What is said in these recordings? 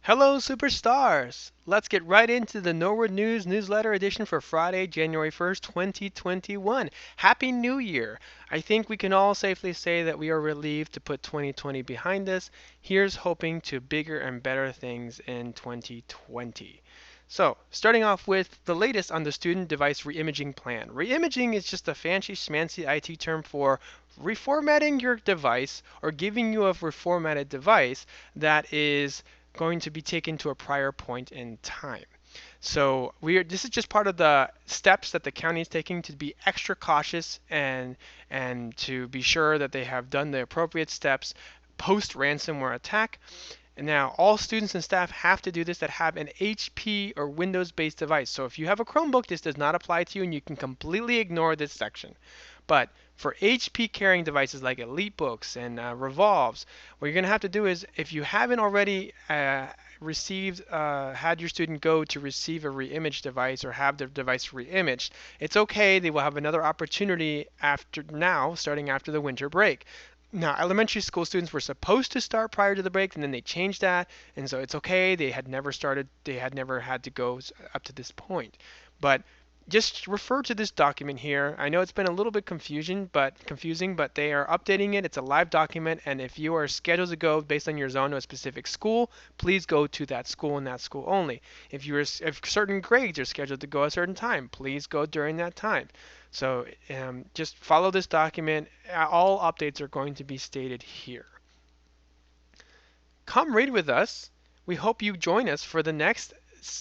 Hello, superstars! Let's get right into the Norwood News newsletter edition for Friday, January 1st, 2021. Happy New Year! I think we can all safely say that we are relieved to put 2020 behind us. Here's hoping to bigger and better things in 2020. So, starting off with the latest on the student device reimaging plan. Reimaging is just a fancy schmancy IT term for reformatting your device or giving you a reformatted device that is going to be taken to a prior point in time. So this is just part of the steps that the county is taking to be extra cautious and to be sure that they have done the appropriate steps post ransomware attack. And now all students and staff have to do this that have an HP or Windows based device. So if you have a Chromebook, this does not apply to you and you can completely ignore this section. But for HP carrying devices like EliteBooks and Revolves, what you're going to have to do is if you haven't already had your student go to receive a reimage device or have their device reimaged, it's okay. They will have another opportunity starting after the winter break. Now, elementary school students were supposed to start prior to the break, and then they changed that, and so it's okay. They had never had to go up to this point. But just refer to this document here. I know it's been a little bit confusing, but they are updating it. It's a live document, and if you are scheduled to go based on your zone to a specific school, please go to that school and that school only. If certain grades are scheduled to go a certain time, please go during that time. So just follow this document. All updates are going to be stated here. Come read with us. We hope you join us for the next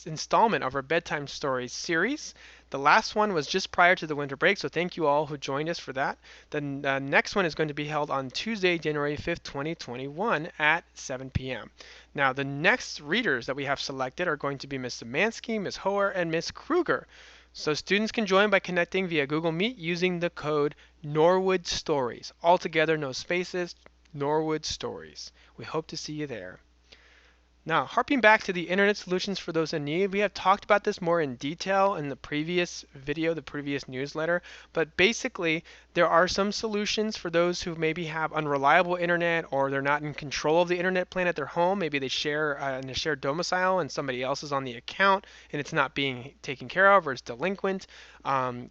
installment of our Bedtime Stories series. The last one was just prior to the winter break, so thank you all who joined us for that. The next one is going to be held on Tuesday, January 5th, 2021 at 7 p.m. Now, the next readers that we have selected are going to be Ms. Szymanski, Ms. Hoer, and Ms. Kruger. So students can join by connecting via Google Meet using the code Norwood Stories. All together, no spaces, Norwood Stories. We hope to see you there. Now, harping back to the internet solutions for those in need, we have talked about this more in detail in the previous video, the previous newsletter, but basically there are some solutions for those who maybe have unreliable internet or they're not in control of the internet plan at their home. Maybe they share in a shared domicile and somebody else is on the account and it's not being taken care of or it's delinquent.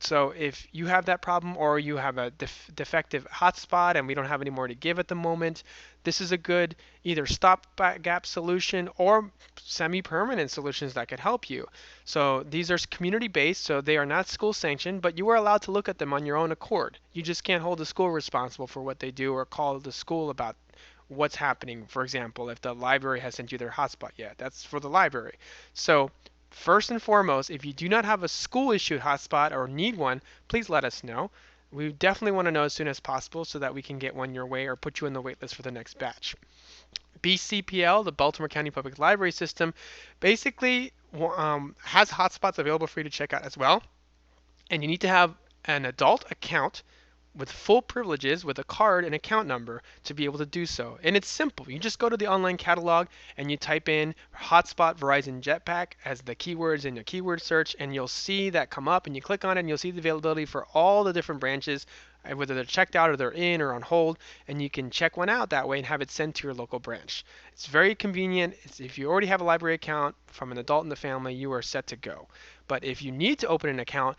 So if you have that problem or you have a defective hotspot and we don't have any more to give at the moment, this is a good either stopgap solution or semi-permanent solutions that could help you. So these are community-based, so they are not school sanctioned, but you are allowed to look at them on your own accord. You just can't hold the school responsible for what they do or call the school about what's happening. For example, if the library has sent you their hotspot yet, that's for the library. So first and foremost, if you do not have a school-issued hotspot or need one, please let us know. We definitely want to know as soon as possible so that we can get one your way or put you on the wait list for the next batch. BCPL, the Baltimore County Public Library System, basically has hotspots available for you to check out as well. And you need to have an adult account with full privileges with a card and account number to be able to do so. And it's simple. You just go to the online catalog and you type in hotspot Verizon Jetpack as the keywords in your keyword search and you'll see that come up and you click on it and you'll see the availability for all the different branches, whether they're checked out or they're in or on hold, and you can check one out that way and have it sent to your local branch. It's very convenient. If you already have a library account from an adult in the family, you are set to go. But if you need to open an account,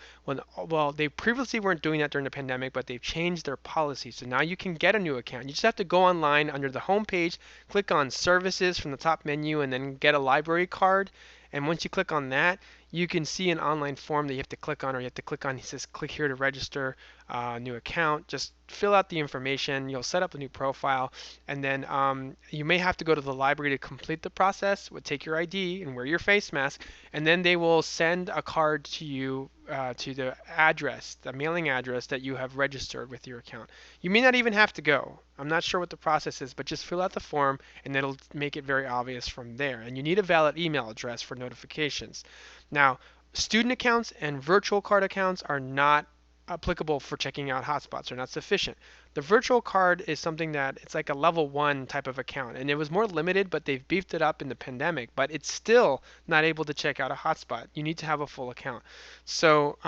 well, they previously weren't doing that during the pandemic, but they've changed their policy. So now you can get a new account. You just have to go online under the home page, click on Services from the top menu, and then get a library card. And once you click on that, you can see an online form that you have to click on, or you have to click on. It says click here to register a new account. Just fill out the information. You'll set up a new profile, and then you may have to go to the library to complete the process. Would take your ID and wear your face mask, and then they will send a card to you to the address, the mailing address that you have registered with your account. You may not even have to go. I'm not sure what the process is, but just fill out the form, and it'll make it very obvious from there. And you need a valid email address for notifications. Now, student accounts and virtual card accounts are not applicable for checking out hotspots. They're not sufficient. The virtual card is something that it's like a level 1 type of account, and it was more limited, but they've beefed it up in the pandemic, but it's still not able to check out a hotspot. You need to have a full account. So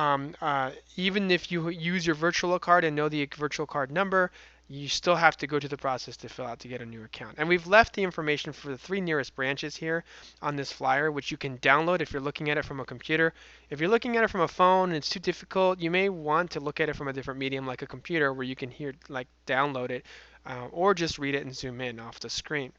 even if you use your virtual card and know the virtual card number, you still have to go through the process to fill out to get a new account. And we've left the information for the 3 nearest branches here on this flyer, which you can download if you're looking at it from a computer. If you're looking at it from a phone and it's too difficult, you may want to look at it from a different medium like a computer where you can download it, or just read it and zoom in off the screen.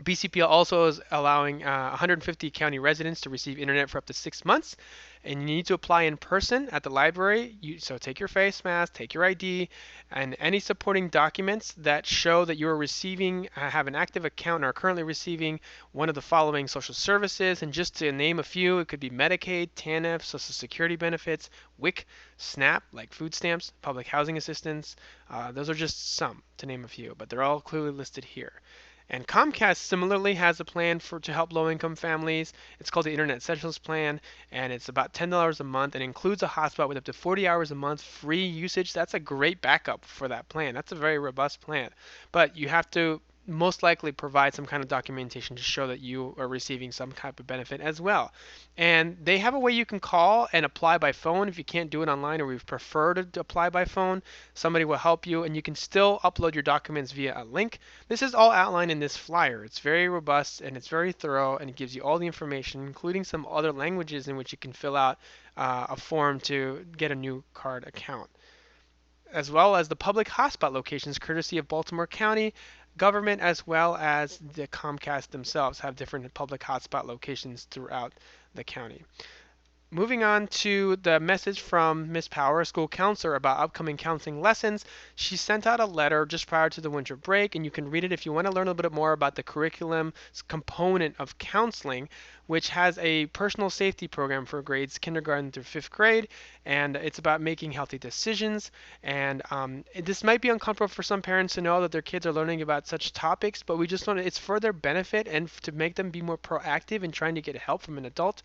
BCPL also is allowing 150 county residents to receive internet for up to 6 months, and you need to apply in person at the library. So take your face mask, take your ID, and any supporting documents that show that you are receiving, have an active account, and are currently receiving one of the following social services. And just to name a few, it could be Medicaid, TANF, Social Security benefits, WIC, SNAP, like food stamps, public housing assistance. Those are just some, to name a few, but they're all clearly listed here. And Comcast similarly has a plan to help low-income families. It's called the Internet Essentials Plan, and it's about $10 a month and includes a hotspot with up to 40 hours a month free usage. That's a great backup for that plan. That's a very robust plan. But you have to most likely provide some kind of documentation to show that you are receiving some type of benefit as well. And they have a way you can call and apply by phone if you can't do it online, or we prefer to apply by phone. Somebody will help you, and you can still upload your documents via a link. This is all outlined in this flyer. It's very robust and it's very thorough, and it gives you all the information, including some other languages in which you can fill out a form to get a new card account, as well as the public hotspot locations courtesy of Baltimore County government, as well as the Comcast themselves have different public hotspot locations throughout the county. Moving on to the message from Miss Power, a school counselor, about upcoming counseling lessons. She sent out a letter just prior to the winter break, and you can read it if you want to learn a little bit more about the curriculum component of counseling, which has a personal safety program for grades kindergarten through 5th grade, and it's about making healthy decisions. And this might be uncomfortable for some parents to know that their kids are learning about such topics, but we just want it's for their benefit and to make them be more proactive in trying to get help from an adult,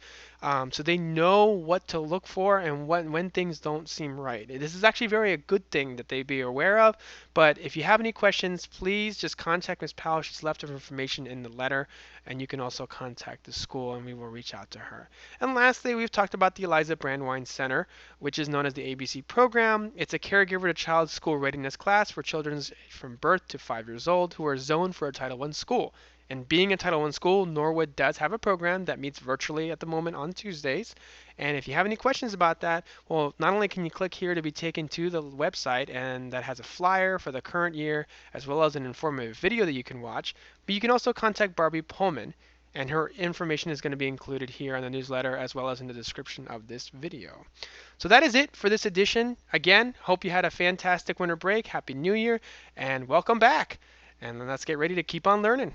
so they know what to look for and when things don't seem right. This is actually a good thing that they be aware of. But if you have any questions, please just contact Ms. Powell. She's left her information in the letter, and you can also contact the school and we will reach out to her. And lastly, we've talked about the Aliza Brandwine Center, which is known as the ABC program. It's a caregiver to child school readiness class for children from birth to 5 years old who are zoned for a Title I school. And being a Title I school, Norwood does have a program that meets virtually at the moment on Tuesdays. And if you have any questions about that, well, not only can you click here to be taken to the website, and that has a flyer for the current year, as well as an informative video that you can watch, but you can also contact Barbie Pohlman, and her information is going to be included here on the newsletter as well as in the description of this video. So that is it for this edition. Again, hope you had a fantastic winter break. Happy New Year, and welcome back. And let's get ready to keep on learning.